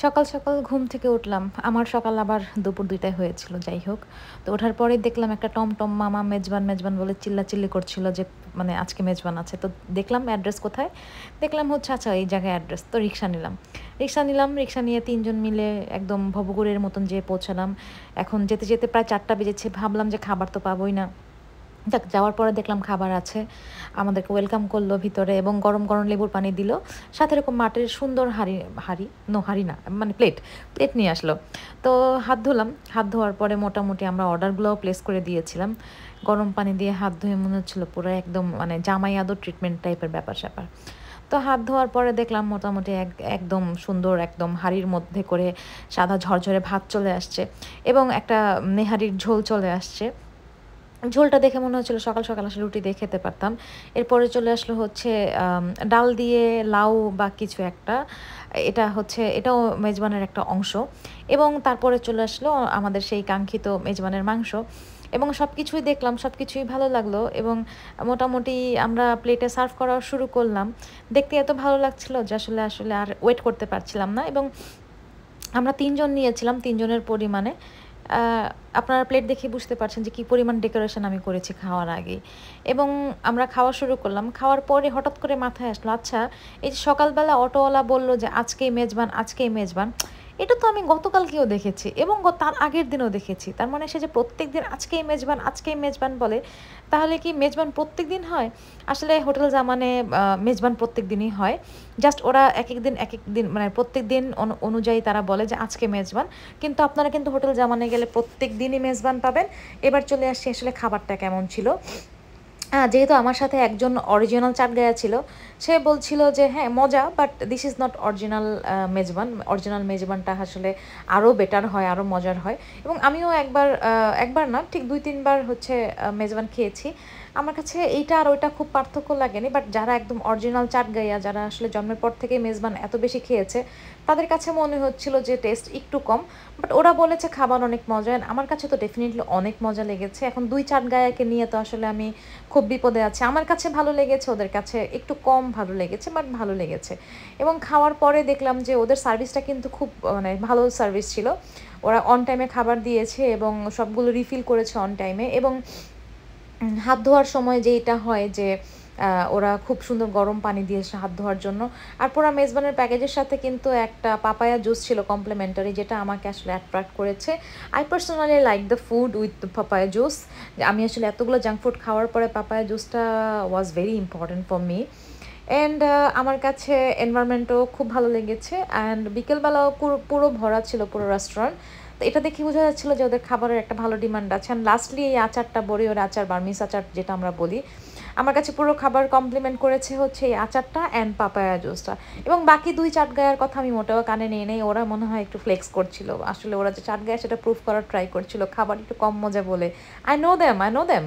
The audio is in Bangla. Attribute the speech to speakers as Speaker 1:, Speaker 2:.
Speaker 1: সকাল সকাল ঘুম থেকে উঠলাম। আমার সকাল আবার দুপুর ২ টায় হয়েছিল, যাই হোক। তো ওঠার পরেই দেখলাম একটা টমটম মামা মেজবান, মেজবান বলে চিল্লাচিল্লি করছিল যে মানে আজকে মেজবান আছে। তো দেখলাম অ্যাড্রেস কোথায়? দেখলাম হচ্ছে আচ্ছা এই জায়গায় অ্যাড্রেস। তো রিক্সা নিলাম। রিক্সা নিয়ে ৩ জন মিলে একদম ভবঘুরের মতন যেয়ে পৌঁছালাম। এখন যেতে, যেতে প্রায় ৪টা বেজেছে। ভাবলাম যে খাবার তো পাবোই না। যাক, যাওয়ার পরে দেখলাম খাবার আছে। আমাদেরকে ওয়েলকাম করলো ভিতরে এবং গরম, গরম লেবুর পানি দিল। সাথে এরকম মাটির সুন্দর হাঁড়ি না, মানে প্লেট নিয়ে আসলো। তো হাত ধুলাম। হাত ধোয়ার পরে মোটামুটি আমরা অর্ডারগুলোও প্লেস করে দিয়েছিলাম। গরম পানি দিয়ে হাত ধুয়ে মনে হচ্ছিল পুরো একদম মানে জামাই আদর ট্রিটমেন্ট টাইপের ব্যাপার-স্যাপার। তো হাত ধোয়ার পরে দেখলাম মোটামুটি একদম সুন্দর একদম হাঁড়ির মধ্যে করে সাদা ঝরঝরে ভাত চলে আসছে এবং একটা নেহারির ঝোল চলে আসছে। ঝোলটা দেখে মনে হচ্ছিল সকাল সকাল আসলে রুটি দিয়ে খেতে পারতাম। এরপরে চলে আসলো হচ্ছে ডাল দিয়ে লাউ বা কিছু একটা। এটাও মেজবানের একটা অংশ এবং তারপরে চলে আসলো আমাদের সেই কাঙ্ক্ষিত মেজবানের মাংস এবং সব কিছুই দেখলাম, সব কিছুই ভালো লাগলো এবং মোটামুটি আমরা প্লেটে সার্ভ করা শুরু করলাম। দেখতে এত ভালো লাগছিল যে আসলে আর ওয়েট করতে পারছিলাম না এবং আমরা ৩ জন নিয়েছিলাম, ৩ জনের পরিমাণে। আ আপনারা প্লেট দেখেই বুঝতে পারছেন যে কী পরিমাণ ডেকোরেশন আমি করেছি খাওয়ার আগেই। এবং আমরা খাওয়া শুরু করলাম। খাওয়ার পরে হঠাৎ করে মাথায় আসলো, আচ্ছা এই যে সকালবেলা অটোওয়ালা বলল যে আজকেই মেজবান, আজকেই মেজবান। এটা তো আমি গতকালকেও দেখেছি এবং তার আগের দিনও দেখেছি। তার মানে সে যে প্রত্যেকদিন আজকেই মেজবান, আজকেই মেজবান বলে, তাহলে কি মেজবান প্রত্যেকদিন হয়? আসলে হোটেল জামানে মেজবান প্রত্যেকদিনই হয়। জাস্ট ওরা একেক দিন মানে প্রত্যেকদিন অনুযায়ী তারা বলে যে আজকে মেজবান। কিন্তু আপনারা কিন্তু হোটেল জামানে গেলে প্রত্যেক দিনই মেজবান পাবেন। এবার চলে আসছি আসলে খাবারটা কেমন ছিল। যেহেতু আমার সাথে একজন অরিজিনাল চাটগাঁয়া ছিল, সে বলছিল যে হ্যাঁ মজা, but this is not original mezban. Original মেজবানটা আসলে আরও বেটার হয়, আরও মজার হয়। এবং আমিও একবার না ঠিক ২-৩ বার হচ্ছে মেজবান খেয়েছি। আমার কাছে এইটা আর ওইটা খুব পার্থক্য লাগেনি, বাট যারা একদম অরিজিনাল চাটগাঁইয়া, যারা আসলে জন্মের পর থেকেই মেজবান এত বেশি খেয়েছে, তাদের কাছে মনে হচ্ছিল যে টেস্ট একটু কম। বাট ওরা বলেছে খাবার অনেক মজা, আমার কাছে তো ডেফিনেটলি অনেক মজা লেগেছে। এখন ২ চাটগাঁইয়াকে নিয়ে তো আসলে আমি খুব বিপদে আছি। আমার কাছে ভালো লেগেছে, ওদের কাছে একটু কম ভালো লেগেছে, বাট ভালো লেগেছে। এবং খাওয়ার পরে দেখলাম যে ওদের সার্ভিসটা কিন্তু খুব মানে ভালো সার্ভিস ছিল। ওরা অন টাইমে খাবার দিয়েছে এবং সবগুলো রিফিল করেছে অন টাইমে এবং হাত ধোয়ার সময় যেইটা হয় যে ওরা খুব সুন্দর গরম পানি দিয়েছে হাত ধোয়ার জন্য। আর পুরা মেজবানের প্যাকেজের সাথে কিন্তু একটা পাপায়া জুস ছিল কমপ্লিমেন্টারি, যেটা আমাকে আসলে অ্যাট্রাক্ট করেছে। I personally like the food with papaya juice. আমি আসলে এতগুলো জাঙ্ক ফুড খাওয়ার পরে পাপায়া জুসটা was very important for me. And আমার কাছে এনভায়রনমেন্টও খুব ভালো লেগেছে অ্যান্ড বিকেলবেলাও পুরো ভরা ছিল পুরো রেস্টুরেন্ট। তো এটা দেখে বোঝা যাচ্ছিলো যে ওদের খাবারের একটা ভালো ডিমান্ড আছে। অ্যান্ড লাস্টলি এই আচারটা, বড়িওর আচার, বার্মিস আচার যেটা আমরা বলি, আমার কাছে পুরো খাবার কমপ্লিমেন্ট করেছে হচ্ছে এই আচারটা অ্যান্ড পাপায়া জুসটা। এবং বাকি ২ চাটগাঁয়ার কথা আমি মোটেও কানে নিয়ে নেই। ওরা মনে হয় একটু ফ্লেক্স করছিল। আসলে ওরা যে চাটগাঁয়া সেটা প্রুভ করার ট্রাই করছিল খাবার একটু কম মজা বলে। I know them.